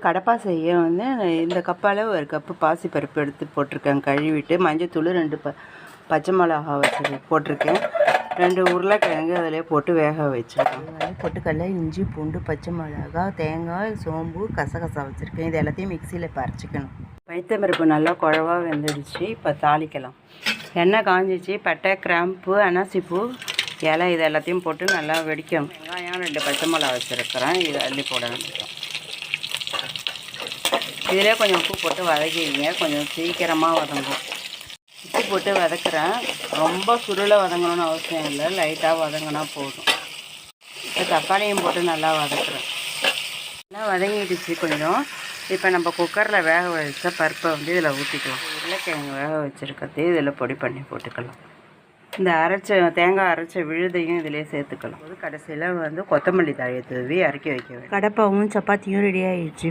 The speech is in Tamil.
கடப்பா செய்ய வந்து இந்த கப்பால் ஒரு கப்பு பாசிப்பருப்பு எடுத்து போட்டிருக்கேன், கழுவிட்டு. மஞ்சத்தூள் 2 பச்சை மிளகா வச்சு போட்டிருக்கேன். 2 உருளைக்கிழங்கு அதிலே போட்டு வேக வச்சுருக்கேன். பொட்டுக்கடலை, இஞ்சி, பூண்டு, பச்சை மிளகா, தேங்காய், சோம்பு, கசகசா வச்சுருக்கேன். இது எல்லாத்தையும் மிக்சியில் பறிச்சிக்கணும். பைத்தம்பருப்பு நல்லா குழவா வெந்துடுச்சு. இப்போ தாளிக்கலாம். எண்ணெய் காஞ்சிச்சு. பட்டை, கிராம்பு, அனாசிப்பூ, இலை இது எல்லாத்தையும் போட்டு நல்லா வெடிக்கணும். வெங்காயம் 2 பச்சை மிளகா வச்சுருக்கிறேன். இதை அள்ளி போட வேண்டியதான். இதிலே கொஞ்சம் உப்பு போட்டு வதக்கிங்க. கொஞ்சம் சீக்கிரமாக வதங்கும். உப்பு போட்டு வதக்குறேன். ரொம்ப சுருளை வதங்கணும்னு அவசியம் இல்லை, லைட்டாக வதங்கினா போதும். இப்போ தக்காளியும் போட்டு நல்லா வதக்குறேன். நல்லா வதங்கிடுச்சு கொஞ்சம். இப்போ நம்ம குக்கரில் வேக வச்ச பருப்பை வந்து இதில் ஊற்றிக்கலாம். உருளைக்கிழங்கு வேக வச்சுருக்கிறது இதில் பொடி பண்ணி போட்டுக்கலாம். இந்த தேங்காய் அரைச்ச விழுதையும் இதிலே சேர்த்துக்கலாம். கடைசியில் வந்து கொத்தமல்லி தழையை தூவி இறக்கி வைக்க வேண்டும். கடப்பாவும் சப்பாத்தியும் ரெடி ஆகிடுச்சு.